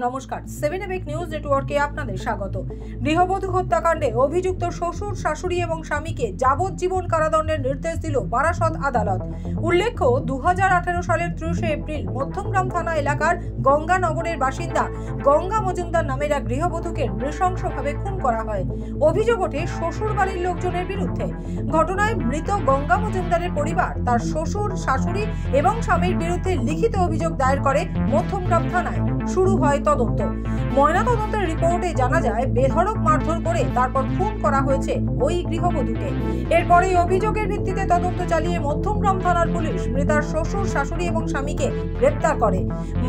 নমস্কার, 7 এবেক নিউজ নেটওয়ার্কে আপনাদের স্বাগত। গৃহবধূ হত্যাকাণ্ডে অভিযুক্ত শ্বশুর, শাশুড়ি এবং স্বামীকে যাবজ্জীবন কারাদণ্ডের নির্দেশ দিল বারাসত আদালত। উল্লেখ্য, 2018 সালের 30 এপ্রিল মধ্যমগ্রাম থানা এলাকার গঙ্গানগরের বাসিন্দা গঙ্গা মজুমদার নামের এক গৃহবধূকে নৃশংসভাবে খুন করা হয়। অভিযোগ ওঠে শ্বশুর বাড়ির লোকজনের বিরুদ্ধে। ঘটনায় মৃত গঙ্গা মজুমদারের পরিবার তার শ্বশুর, শাশুড়ি এবং স্বামীর বিরুদ্ধে লিখিত অভিযোগ দায়ের করে মধ্যমগ্রাম থানায়। শুরু হয় তদন্ত। ময়নাতদন্তের রিপোর্টে জানা যায়, বেধড়ক মারধর করে তারপর খুন করা হয়েছে ওই গৃহবধূকে। এরপরে অভিযোগের ভিত্তিতে তদন্ত চালিয়ে মধ্যমগ্রাম থানার পুলিশ মৃতার শ্বশুর, শাশুড়ি এবং স্বামীকে গ্রেপ্তার করে।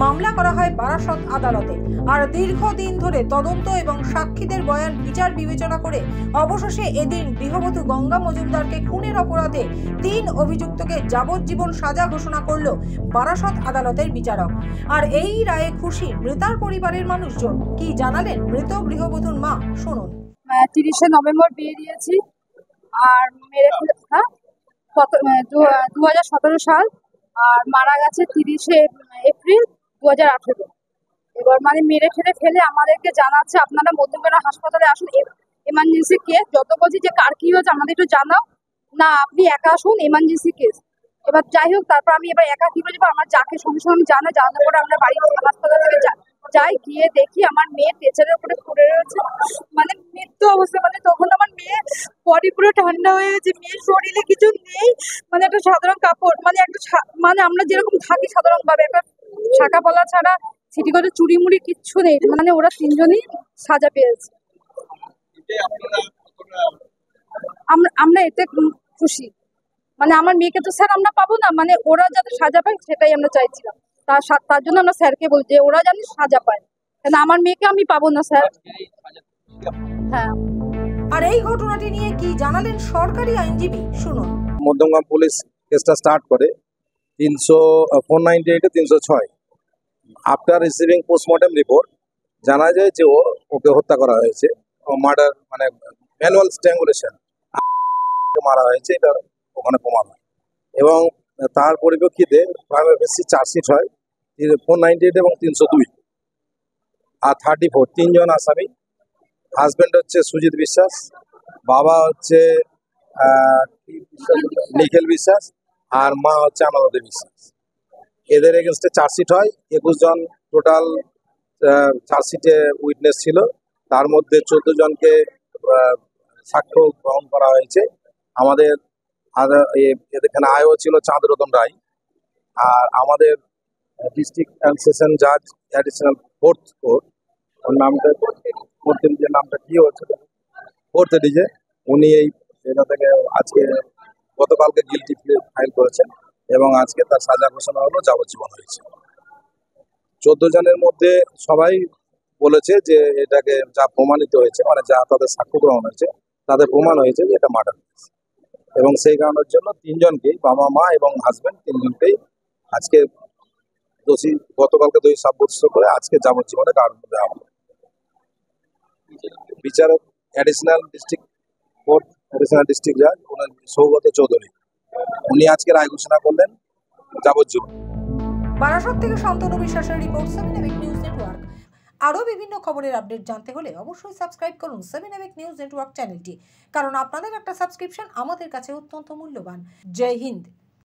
মামলা করা হয় বারাসত আদালতে। আর দীর্ঘদিন ধরে তদন্ত এবং সাক্ষীদের বয়ান বিচার বিবেচনা করে অবশেষে এদিন গৃহবধূ গঙ্গা মজুমদারকে খুনের অপরাধে 3 অভিযুক্তকে যাবজ্জীবন সাজা ঘোষণা করল বারাসত আদালতের বিচারক। আর এই রায়ে খুশি মৃতার পরিবারের মানুষজন। কি জানালেন মৃত গৃহবধূর মা, শুনুন। 30 নভেম্বর বিয়ে দিয়েছি, আর মেরে 2017 সাল, আর মারা গেছে 30 এপ্রিল 2018। এবার মেরে ফেলে আমাদেরকে জানাচ্ছে, আপনারা মধ্যমগ্রাম হাসপাতালে আসুন, এমার্জেন্সি কেস। যত বলছি যে কার কি হয়েছে আমাদের একটু জানাও, না আপনি একা আসুন, এমার্জেন্সি কেস। এবার যাই হোক, তারপর আমি এবার একা কি করে যাবো, আমার যাকে সঙ্গে সঙ্গে আমি জানার পরে আমরা বাড়ি হাসপাতাল থেকে যাই, গিয়ে দেখি আমার মেয়ে টেচারের উপরে পড়ে রয়েছে, মৃত্যু অবস্থা। তখন আমার মেয়ে বডি পুরো ঠান্ডা হয়ে গেছে, মেয়ের শরীরে কিছু নেই, একটা সাধারণ কাপড়, একটা আমরা যেরকম থাকি সাধারণ ভাবে, একটা শাখা পলা ছাড়া সিটি করে চুরি মুড়ি কিচ্ছু নেই। ওরা 3 জনই সাজা পেয়েছে। আমরা এতে খুশি। আমার মেয়েকে তো স্যার আমরা পাবো না, ওরা যাতে সাজা পায় সেটাই আমরা চাইছিলাম। তার জন্য আমরা স্যারকে বলছি যে ওরা জানি সাজা পায়, কেন আমার মেয়েকে আমি পাবো না স্যার। হ্যাঁ। আর এই ঘটনাটি নিয়ে কি জানালেন সরকারি আইনজীবী, শুনুন। মধ্যমগ্রাম পুলিশ কেসটা স্টার্ট করে 498 এ 306। আফটার রিসিভিং পোস্টমর্টেম রিপোর্ট জানা যায় যে ওকে হত্যা করা হয়েছে, মার্ডার ম্যানুয়াল স্ট্র্যাঙ্গুলেশন মারা হয়েছে, এটা ওখানে প্রমাণ হয়। এবং তার পরিপ্রেক্ষিতে প্রাইমারি বেসিস চার্জশিট হয় 498 এবং 302 আর 34। 3 জন আসামি। হাজবেন্ড হচ্ছে সুজিত বিশ্বাস, বাবা হচ্ছে নিখিল বিশ্বাস, আর মা হচ্ছে আনন্দী বিশ্বাস। এদের এগেনস্টে চার্জশিট হয়। 21 জন টোটাল চার্জশিটে উইটনেস ছিল। তার মধ্যে 14 জনকে সাক্ষ্য গ্রহণ করা হয়েছে। আমাদের এখানে আয়ও ছিল চাঁদরতন রায়। আর আমাদের ডিস্ট্রিক্ট অ্যান্ড সেশন জাজ অ্যাডিশনাল 4th কোর্ট, ওর নামটা কি হচ্ছে, 4th এডিজে, উনি এটা থেকে আজকে গতকালকে গিলটি ফাইল করেছেন এবং আজকে তার সাজা ঘোষণা হলো, যাবজ্জীবন হয়েছে। 14 জনের মধ্যে সবাই বলেছে যে এটাকে যা প্রমাণিত হয়েছে, যা তাদের সাক্ষ্য গ্রহণ হয়েছে, তাদের প্রমাণ হয়েছে যে এটা মার্ডার হয়েছে। এবং সেই কারণের জন্য 3 জনকেই, বাবা মা এবং হাজবেন্ড, 3 জনকেই আজকে দোষী, গতকালকে দোষী সাব্যস্ত করে আজকে যাবজ্জীবনে কারাদণ্ড দেওয়া হলো। বিচারক additional district court additional district জাজ সৌগত চৌধুরী, উনি আজকে রায় ঘোষণা করলেন যাবজ্জীবন। বারাসত থেকে শান্তনু বিশ্বাসের রিপোর্ট, 7 এবেক নিউজ নেটওয়ার্ক। আরও বিভিন্ন খবরের আপডেট জানতে হলে অবশ্যই সাবস্ক্রাইব করুন 7 এবেক নিউজ নেটওয়ার্ক চ্যানেলটি, কারণ আপনাদের একটা সাবস্ক্রিপশন আমাদের কাছে অত্যন্ত মূল্যবান। জয় হিন্দ।